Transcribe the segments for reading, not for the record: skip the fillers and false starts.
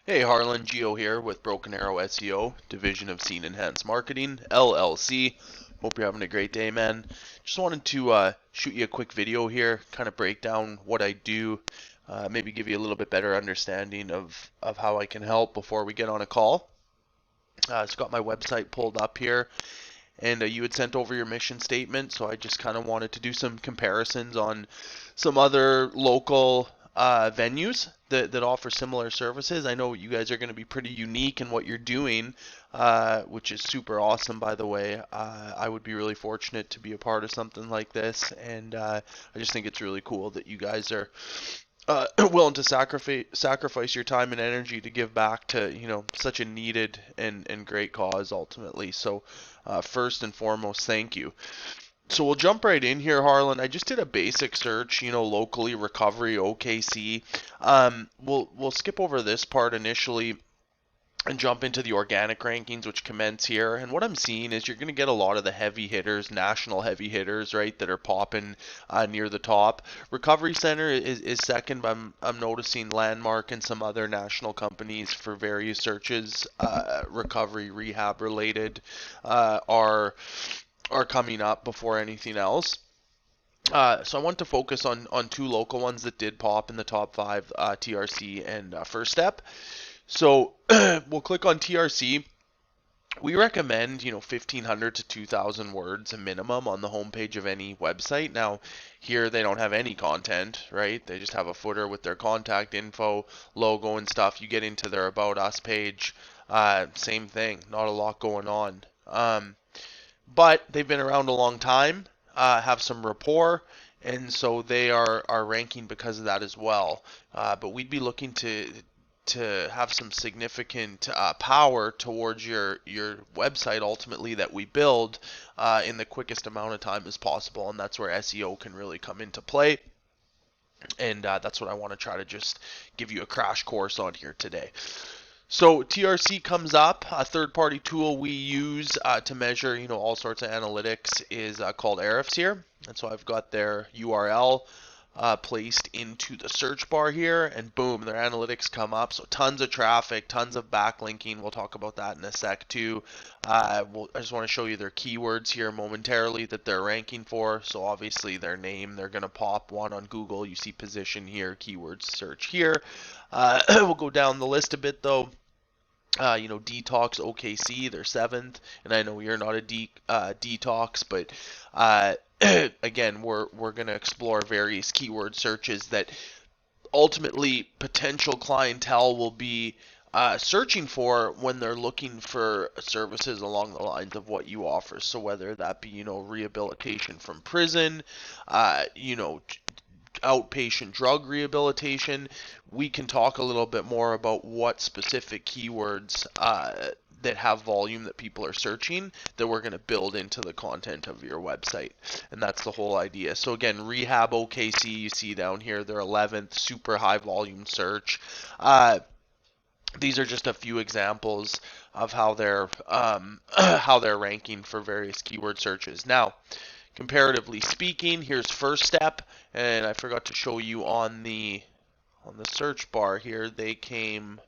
Hey Harlan, Geo here with Broken Arrow SEO, Division of Scene Enhanced Marketing, LLC. Hope you're having a great day, man. Just wanted to shoot you a quick video here, kind of break down what I do, maybe give you a little bit better understanding of how I can help before we get on a call. It's got my website pulled up here, and you had sent over your mission statement, so I just kind of wanted to do some comparisons on some other local venues that offer similar services. I know you guys are going to be pretty unique in what you're doing, which is super awesome, by the way. I would be really fortunate to be a part of something like this, and I just think it's really cool that you guys are willing to sacrifice your time and energy to give back to such a needed and great cause ultimately. So first and foremost, thank you. So we'll jump right in here, Harlan. I just did a basic search, locally recovery OKC. We'll skip over this part initially and jump into the organic rankings, which commence here. And what I'm seeing is you're going to get a lot of the heavy hitters, national heavy hitters, right, that are popping near the top. Recovery Center is second, but I'm noticing Landmark and some other national companies for various searches, recovery, rehab related, are coming up before anything else. So I want to focus on two local ones that did pop in the top five, TRC and First Step. So we'll click on TRC. We recommend, 1,500 to 2,000 words a minimum on the homepage of any website. Now, here they don't have any content, right? They just have a footer with their contact info, logo, and stuff. You get into their About Us page, same thing, not a lot going on. But they've been around a long time, have some rapport, and so they are ranking because of that as well. But we'd be looking to have some significant power towards your website ultimately that we build in the quickest amount of time as possible, and that's where SEO can really come into play. And that's what I want to try to just give you a crash course on here today. So TRC comes up. A third-party tool we use to measure, all sorts of analytics is called Ahrefs here. And so I've got their URL placed into the search bar here, and boom, their analytics come up. So tons of traffic, tons of backlinking. We'll talk about that in a sec too. I just want to show you their keywords here momentarily that they're ranking for. So obviously their name, they're going to pop one on Google. You see position here, keywords search here. We'll go down the list a bit though. Detox OKC, they're seventh, and I know you're not a detox, but again, we're gonna explore various keyword searches that ultimately potential clientele will be searching for when they're looking for services along the lines of what you offer. So whether that be rehabilitation from prison, outpatient drug rehabilitation, we can talk a little bit more about what specific keywords that have volume that people are searching that we're going to build into the content of your website. And that's the whole idea. So again, Rehab OKC, you see down here, they're 11th, super high volume search. These are just a few examples of how they're how they're ranking for various keyword searches. Now, comparatively speaking, here's First Step, and I forgot to show you on the search bar here, they came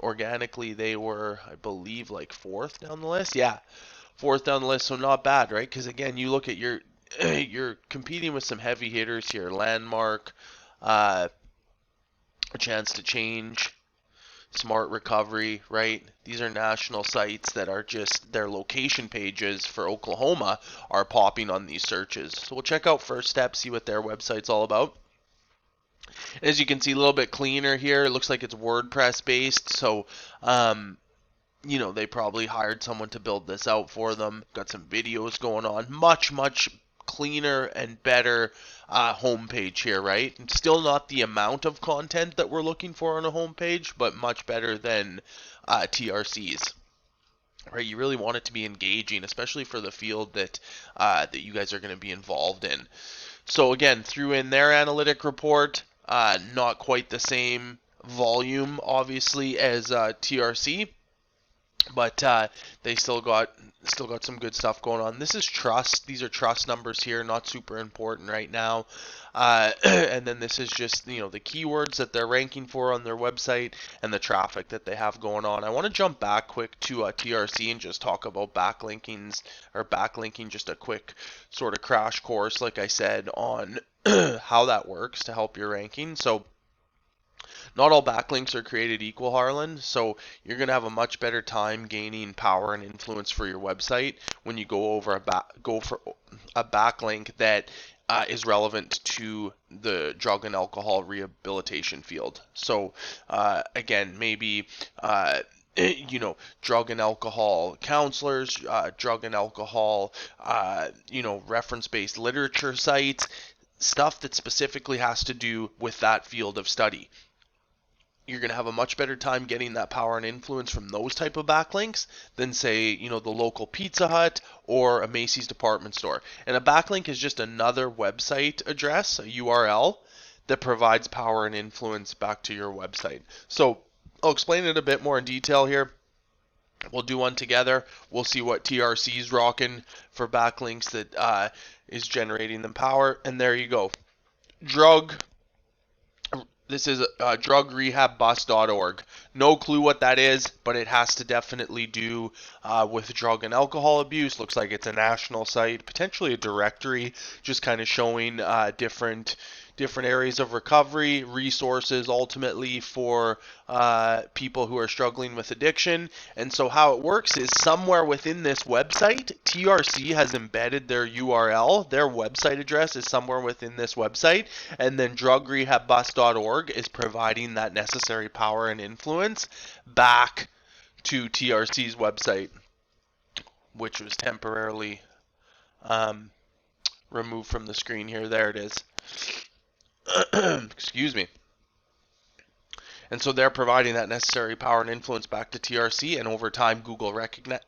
organically. They were, I believe, like fourth down the list. Yeah, fourth down the list, so not bad, right? Because again, you look at you're competing with some heavy hitters here. Landmark, a chance to change, Smart Recovery, right? These are national sites that are just their location pages for Oklahoma are popping on these searches. So we'll check out First Step, see what their website's all about. As you can see, a little bit cleaner here. It looks like it's WordPress based, so they probably hired someone to build this out for them. Got some videos going on. Much cleaner and better homepage here, right? And still not the amount of content that we're looking for on a homepage, but much better than TRC's. Right, you really want it to be engaging, especially for the field that you guys are going to be involved in. So again, threw in their analytic report. Not quite the same volume, obviously, as TRC. but they still got some good stuff going on. This is trust. These are trust numbers here, not super important right now. And then this is just the keywords that they're ranking for on their website and the traffic that they have going on. I want to jump back quick to TRC and just talk about backlinkings or backlinking. Just a quick sort of crash course, like I said, on how that works to help your ranking. So not all backlinks are created equal, Harlan. So you're going to have a much better time gaining power and influence for your website when you go for a backlink that is relevant to the drug and alcohol rehabilitation field. So again, maybe drug and alcohol counselors, drug and alcohol, reference-based literature sites, stuff that specifically has to do with that field of study. You're going to have a much better time getting that power and influence from those type of backlinks than, say, the local Pizza Hut or a Macy's department store. And a backlink is just another website address, a URL, that provides power and influence back to your website. So I'll explain it a bit more in detail here. We'll do one together. We'll see what TRC is rocking for backlinks that is generating them power. And there you go. This is drugrehabbus.org. No clue what that is, but it has to definitely do with drug and alcohol abuse. Looks like it's a national site, potentially a directory, just kind of showing different areas of recovery, resources ultimately for people who are struggling with addiction. And so how it works is somewhere within this website, TRC has embedded their URL, their website address is somewhere within this website, and then drugrehabbus.org is providing that necessary power and influence back to TRC's website, which was temporarily removed from the screen here. There it is. Excuse me. And so they're providing that necessary power and influence back to TRC, and over time Google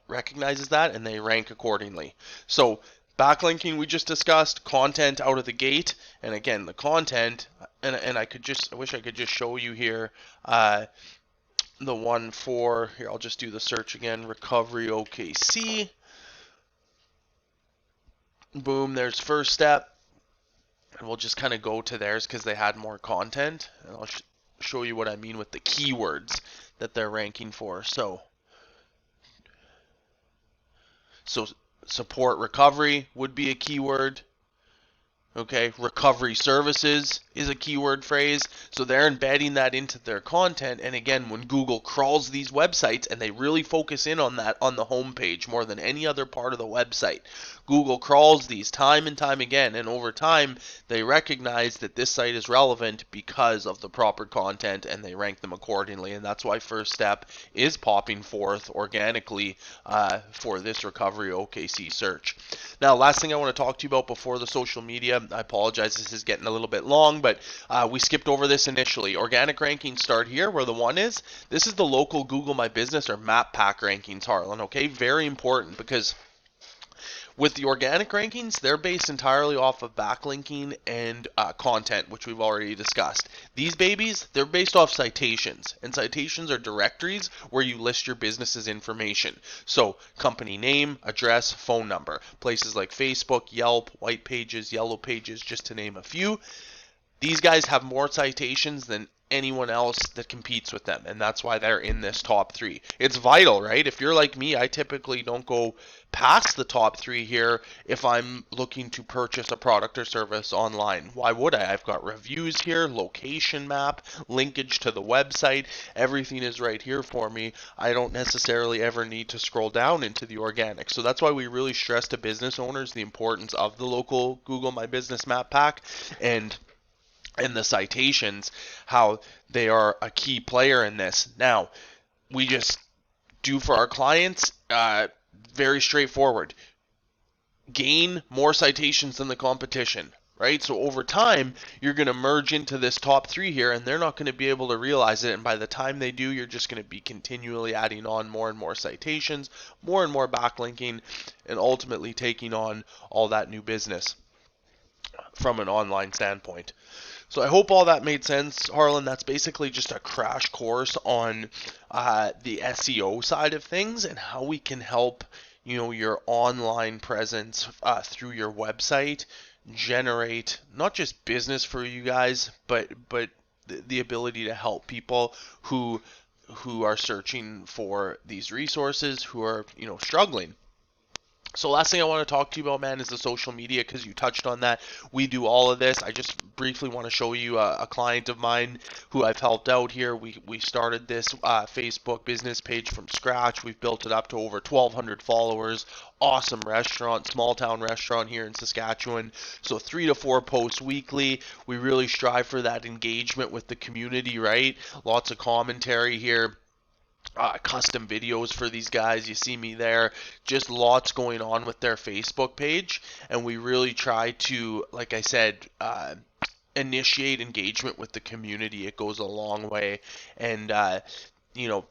recognizes that and they rank accordingly. So backlinking we just discussed, content out of the gate, and again the content, and I wish I could just show you here the one for here. I'll just do the search again, recovery OKC. Boom, there's first step. And we'll just kind of go to theirs because they had more content. And I'll show you what I mean with the keywords that they're ranking for. So support recovery would be a keyword. Okay, recovery services is a keyword phrase. So they're embedding that into their content. And again, when Google crawls these websites and they really focus in on that on the homepage more than any other part of the website, Google crawls these time and time again. And over time, they recognize that this site is relevant because of the proper content and they rank them accordingly. And that's why First Step is popping forth organically for this recovery OKC search. Now, last thing I want to talk to you about before the social media, I apologize, this is getting a little bit long, but we skipped over this initially. Organic rankings start here where the one is. This is the local Google My Business or Map Pack rankings, Harlan, okay? Very important because with the organic rankings, they're based entirely off of backlinking and content, which we've already discussed. These babies, they're based off citations, and citations are directories where you list your business's information. So company name, address, phone number. Places like Facebook, Yelp, White Pages, Yellow Pages, just to name a few. These guys have more citations than anyone else that competes with them, and that's why they're in this top 3. It's vital, right? If you're like me, I typically don't go past the top 3 here if I'm looking to purchase a product or service online. Why would I? I've got reviews here, location map, linkage to the website, everything is right here for me. I don't necessarily ever need to scroll down into the organic. So that's why we really stress to business owners the importance of the local Google My Business Map Pack and the citations, how they are a key player in this. Now, we just do for our clients, very straightforward. Gain more citations than the competition, right? So over time, you're going to merge into this top 3 here, and they're not going to be able to realize it. And by the time they do, you're just going to be continually adding on more and more citations, more and more backlinking, and ultimately taking on all that new business from an online standpoint. So I hope all that made sense, Harlan. That's basically just a crash course on the SEO side of things and how we can help your online presence through your website generate not just business for you guys, but the ability to help people who are searching for these resources, who are struggling. So last thing I want to talk to you about, man, is the social media, because you touched on that. We do all of this. I just briefly want to show you a client of mine who I've helped out here. We started this Facebook business page from scratch. We've built it up to over 1,200 followers. Awesome restaurant, small town restaurant here in Saskatchewan. So 3 to 4 posts weekly. We really strive for that engagement with the community, right? Lots of commentary here. Custom videos for these guys. You see me there. Just lots going on with their Facebook page, and we really try to, like I said, initiate engagement with the community. It goes a long way, and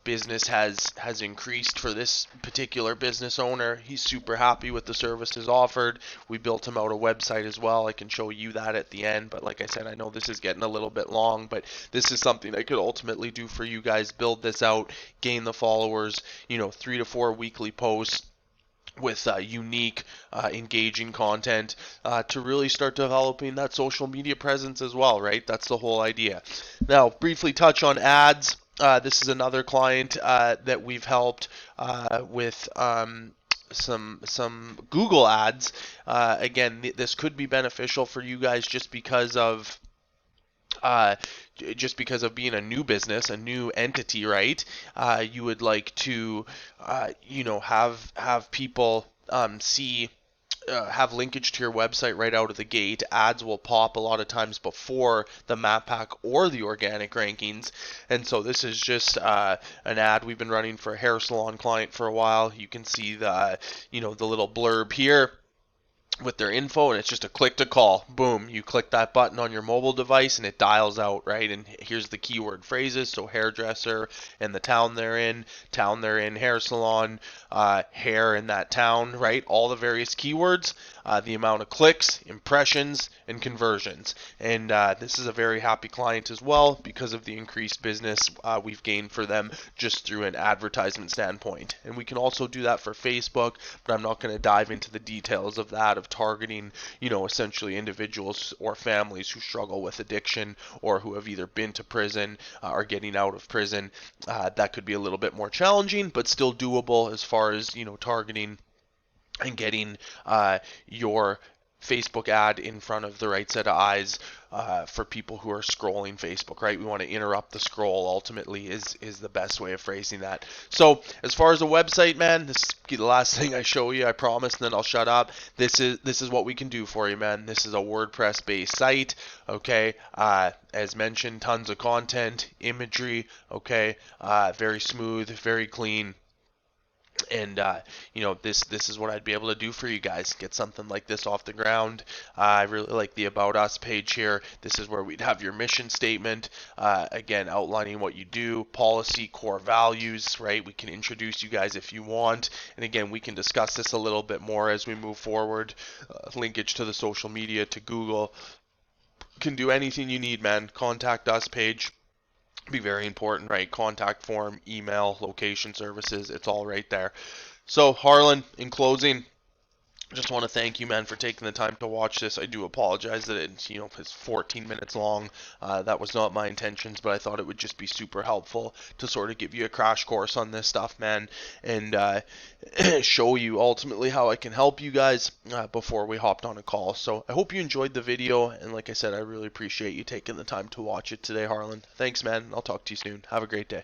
business has increased for this particular business owner. He's super happy with the services offered. We built him out a website as well. I can show you that at the end, but like I said, I know this is getting a little bit long, but this is something I could ultimately do for you guys. Build this out, gain the followers, 3 to 4 weekly posts with unique, engaging content to really start developing that social media presence as well, right? That's the whole idea. Now, briefly touch on ads. This is another client that we've helped with some Google ads. Again, this could be beneficial for you guys uh, just because of being a new business, a new entity, right? You would like to, have people see. Have linkage to your website right out of the gate. Ads will pop a lot of times before the map pack or the organic rankings, and so this is just an ad we've been running for a hair salon client for a while. You can see the little blurb here with their info, and it's just a click to call. Boom, you click that button on your mobile device and it dials out, right? And here's the keyword phrases. So hairdresser and the town they're in, hair salon, hair in that town, right? All the various keywords, the amount of clicks, impressions, and conversions. And this is a very happy client as well because of the increased business we've gained for them just through an advertisement standpoint. And we can also do that for Facebook, but I'm not going to dive into the details of that, of targeting, essentially individuals or families who struggle with addiction or who have either been to prison or getting out of prison. That could be a little bit more challenging, but still doable as far as, targeting and getting your Facebook ad in front of the right set of eyes for people who are scrolling Facebook, right? We want to interrupt the scroll, ultimately, is the best way of phrasing that. So as far as a website, man, this is the last thing I show you, I promise, and then I'll shut up. This is what we can do for you, man. This is a WordPress based site, okay? As mentioned, tons of content, imagery, okay? Very smooth, very clean. And this is what I'd be able to do for you guys. Get something like this off the ground. I really like the About Us page here. This is where we'd have your mission statement, again outlining what you do, policy, core values, right? We can introduce you guys if you want, and again we can discuss this a little bit more as we move forward. Linkage to the social media, to Google. Can do anything you need, man. Contact us page. Be very important, right? Contact form, email, location services, it's all right there. So Harlan, in closing, just want to thank you, man, for taking the time to watch this. I do apologize that it's 14 minutes long. That was not my intentions, but I thought it would just be super helpful to sort of give you a crash course on this stuff, man, and show you ultimately how I can help you guys before we hopped on a call. So I hope you enjoyed the video, and like I said, I really appreciate you taking the time to watch it today, Harlan. Thanks, man. I'll talk to you soon. Have a great day.